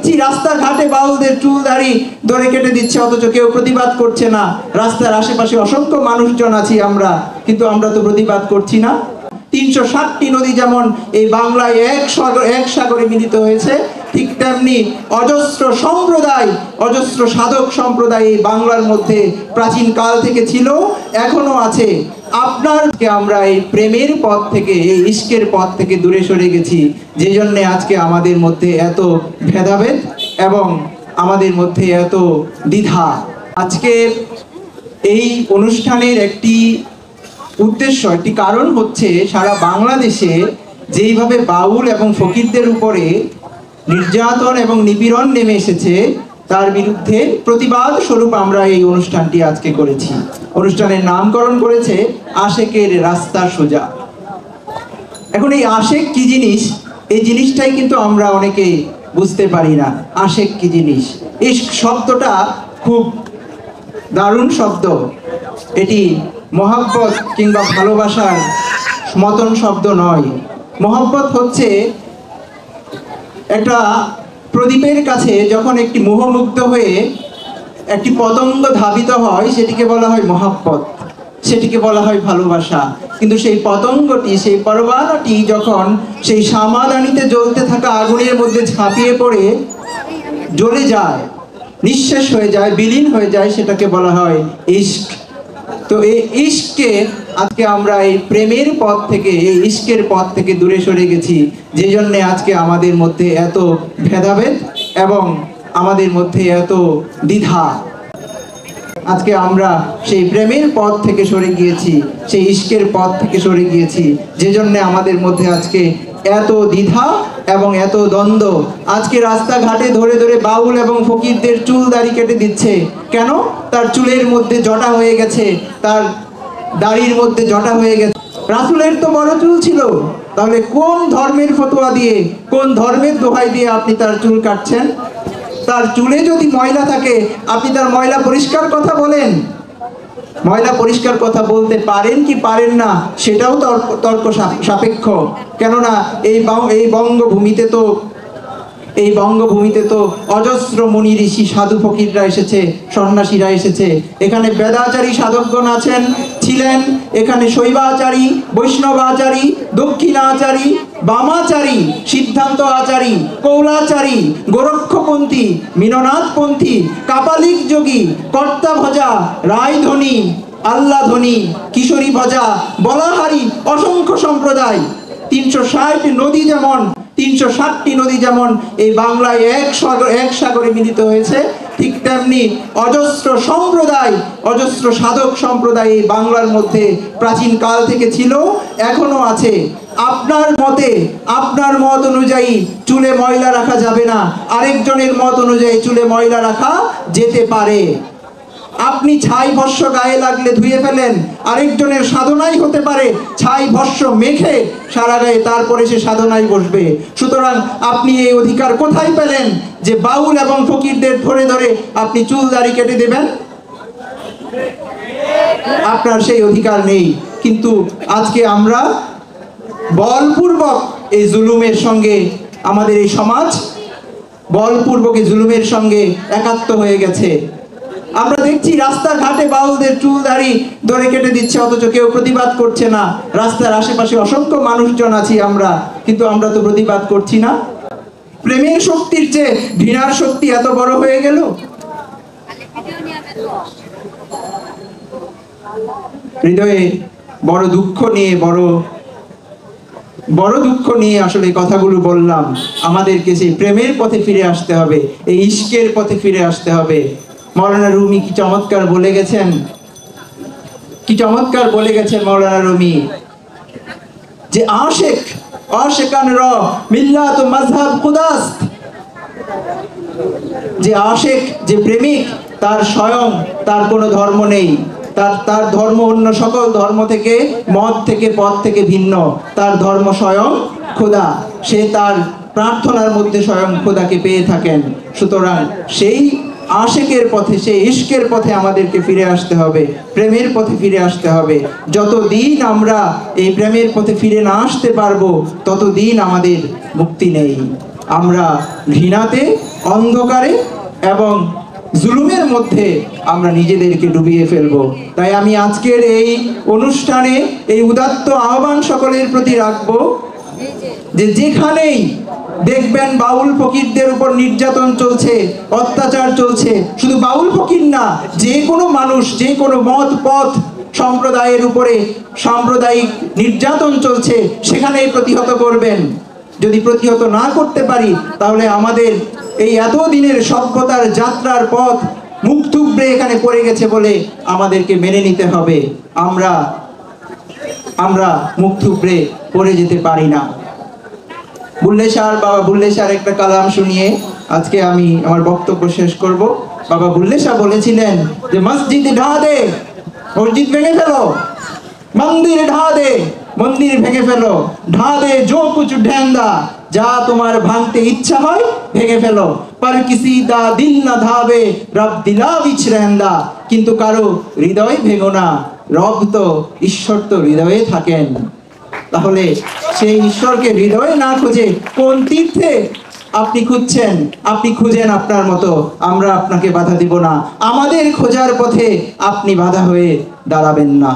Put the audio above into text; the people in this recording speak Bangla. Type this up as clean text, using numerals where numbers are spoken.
দেখছি রাস্তাঘাটে বাউলদের চুল দাড়ি ধরে কেটে দিচ্ছে, অথচ কেউ প্রতিবাদ করছে না। রাস্তার আশেপাশে অসংখ্য মানুষজন আছি আমরা, কিন্তু আমরা তো প্রতিবাদ করছি না। 360টি নদী যেমন এই বাংলায় এক সাগরে মিলিত হয়েছে, ঠিক তেমনি অজস্র সম্প্রদায়, অজস্র সাধক সম্প্রদায় এই বাংলার মধ্যে প্রাচীন কাল থেকে ছিল, এখনো আছে। আপনারকে আমরা এই প্রেমের পথ থেকে, এই ইশকের পথ থেকে দূরে সরে গেছি, যে জন্যে আজকে আমাদের মধ্যে এত ভেদাভেদ এবং আমাদের মধ্যে এত দ্বিধা। আজকে এই অনুষ্ঠানের একটি উদ্দেশ্য, একটি কারণ হচ্ছে সারা বাংলাদেশে যেইভাবে বাউল এবং ফকিরদের উপরে নির্যাতন এবং নিপীড়ন নেমে এসেছে, তার বিরুদ্ধে প্রতিবাদ স্বরূপ আমরা এই অনুষ্ঠানটি আজকে করেছি। অনুষ্ঠানের নামকরণ করেছে আশেকের রাস্তা সোজা। এখন এই আশেক কি জিনিস, এই জিনিসটাই কিন্তু আমরা অনেকে বুঝতে পারি না। আশেক কি জিনিস? এই শব্দটা খুব দারুণ শব্দ। এটি মহব্বত কিংবা ভালোবাসার মতন শব্দ নয়। মহব্বত হচ্ছে একটা প্রদীপের কাছে যখন একটি মোহমুগ্ধ হয়ে একটি পতঙ্গ ধাবিত হয়, সেটিকে বলা হয় মহব্বত, সেটিকে বলা হয় ভালোবাসা। কিন্তু সেই পতঙ্গটি, সেই পরবানাটি যখন সেই সামাদানিতে জ্বলতে থাকা আগুনের মধ্যে ঝাঁপিয়ে পড়ে জ্বলে যায়, নিঃশেষ হয়ে যায়, বিলীন হয়ে যায়, সেটাকে বলা হয় ইশক। তো এই ইশককে আজকে আমরা এই প্রেমের পথ থেকে, এই ইশকের পথ থেকে দূরে সরে গেছি, যে জন্যে আজকে আমাদের মধ্যে এত ভেদাভেদ এবং আমাদের মধ্যে এত দ্বিধা। আজকে আমরা সেই প্রেমের পথ থেকে সরে গিয়েছি, সেই ইশকের পথ থেকে সরে গিয়েছি, যে জন্যে আমাদের মধ্যে আজকে এত দ্বিধা এবং এত দ্বন্দ্ব। আজকে রাস্তাঘাটে ধরে ধরে বাউল এবং ফকিরদের চুল দাড়ি কেটে দিচ্ছে। কেন? তার চুলের মধ্যে জটা হয়ে গেছে, তার দাড়ির মধ্যে জটা হয়ে গেছে। রাসূলের তো বড় চুল ছিল, তাহলে কোন ধর্মের ফতোয়া দিয়ে, কোন ধর্মের দোহাই দিয়ে আপনি তার চুল কাটছেন? তার চুলে যদি ময়লা থাকে, আপনি তার ময়লা পরিষ্কার কথা বলেন। ময়লা পরিষ্কার কথা বলতে পারেন কি পারেন না, সেটাও তর্ক সাপেক্ষ। কেননা এই বঙ্গভূমিতে তো অজস্র মুনি ঋষি সাধু ফকিররা এসেছে, সন্ন্যাসীরা এসেছে। এখানে বেদাচারী সাধকগণ ছিলেন, এখানে শৈবাচারী, বৈষ্ণবাচারী, দক্ষিণাচারী, বামাচারী, সিদ্ধান্ত আচারী, কৌলাচারী, গোরক্ষপন্থী, মীননাথপন্থী, কাপালিক যোগী, কর্তা ভজা, রায়ধনী, আল্লাধনী, কিশোরী ভজা, বলাহারি, অসংখ্য সম্প্রদায়। 360টি নদী যেমন এই বাংলায় এক সাগরে মিলিত হয়েছে, ঠিক তেমনি অজস্র সম্প্রদায়, অজস্র সাধক সম্প্রদায় এই বাংলার মধ্যে প্রাচীন কাল থেকে ছিল, এখনো আছে। আপনার মতে, আপনার মত অনুযায়ী চুলে ময়লা রাখা যাবে না, আরেকজনের মত অনুযায়ী চুলে ময়লা রাখা যেতে পারে। আপনি ছাই ভস্য গায়ে লাগলে ধুয়ে ফেলেন, আরেকজনের সাধনাই হতে পারে ছাই ভস্য মেখে সারা গায়ে, তারপরে সে সাধনায় বসবে। সুতরাং আপনি এই অধিকার কোথায় পেলেন যে বাউল এবং ফকিরদের ধরে ধরে আপনি চুল দাড়ি কেটে দেবেন? আপনার সেই অধিকার নেই। কিন্তু আজকে আমরা বলপূর্বক এই জুলুমের সঙ্গে, আমাদের এই সমাজ বলপূর্বক এই জুলুমের সঙ্গে একাত্ম হয়ে গেছে। আমরা দেখছি রাস্তাঘাটে বাউলদের চুল দাড়ি ধরে কেটে দিচ্ছে, অথচ কেউ প্রতিবাদ করছে না। রাস্তার আশেপাশে অসংখ্য মানুষজন আছি আমরা, কিন্তু আমরা তো প্রতিবাদ করছি না। প্রেমের শক্তির চেয়ে ঘৃণার শক্তি এত বড় হয়ে গেল। হৃদয়ে বড় দুঃখ নিয়ে আসলে কথাগুলো বললাম। আমাদেরকে সেই প্রেমের পথে ফিরে আসতে হবে, এই ইশকের পথে ফিরে আসতে হবে। মৌলানা রুমি কি চমৎকার বলে গেছেন, মৌলানা রুমি, যে আশেকান র মিল্লাত মাযহাব খুদাস্ত। যে আশেক, যে প্রেমিক, তার স্বয়ং তার কোনো ধর্ম নেই, তার ধর্ম অন্য সকল ধর্ম থেকে, মত থেকে, পথ থেকে ভিন্ন। তার ধর্ম স্বয়ং খোদা, সে তার প্রার্থনার মধ্যে স্বয়ং খোদাকে পেয়ে থাকেন। সুতরাং সেই আশেকের পথে, সেই ইশকের পথে আমাদেরকে ফিরে আসতে হবে, প্রেমের পথে ফিরে আসতে হবে। যতদিন আমরা এই প্রেমের পথে ফিরে না আসতে পারবো, ততদিন আমাদের মুক্তি নেই। আমরা ঘৃণাতে অন্ধকারে এবং জুলুমের মধ্যে আমরা নিজেদেরকে ডুবিয়ে ফেলবো। তাই আমি আজকের এই অনুষ্ঠানে এই উদাত্ত আহ্বান সকলের প্রতি রাখবো যে যেখানেই দেখবেন বাউল ফকিরদের উপর নির্যাতন চলছে, অত্যাচার চলছে, শুধু বাউল ফকির না, যে কোনো মানুষ, যে কোনো মত পথ সম্প্রদায়ের উপরে সাম্প্রদায়িক নির্যাতন চলছে, সেখানেই প্রতিহত করবেন। যদি প্রতিহত না করতে পারি তাহলে আমাদের এই এতদিনের সভ্যতার যাত্রার পথ মুখ থুবড়ে এখানে পড়ে গেছে বলে আমাদেরকে মেনে নিতে হবে। আমরা মুখ থুবড়ে পড়ে যেতে পারি না। বুল্লে শাহ, বাবা বুল্লে শাহর একটা কালাম শুনিয়ে আজকে আমি আমার বক্তব্য শেষ করব। বাবা বুল্লে শাহ বলেছিলেন যে মসজিদ ঢা দে, মসজিদ ভেঙে ফেলো, মন্দির ঢা দে, মন্দির ভেঙে ফেলো, ঢা দে জো কুছ ঢেন্দা, যা তোমার ভাঙতে ইচ্ছা হয় ভেঙে ফেলো, पर किसी दा दिल ना धावे रब दिला विच रहंदा, কিন্তু কারো হৃদয় ভেঙো না, রব তো, ঈশ্বর তো হৃদয়ে থাকেন। তাহলে সেই ঈশ্বরকে হৃদয়ে না খুঁজে কোন তীর্থে আপনি খুঁজছেন? আপনি খুঁজেন আপনার মতো, আমরা আপনাকে বাধা দিব না। আমাদের খোঁজার পথে আপনি বাধা হয়ে দাঁড়াবেন না।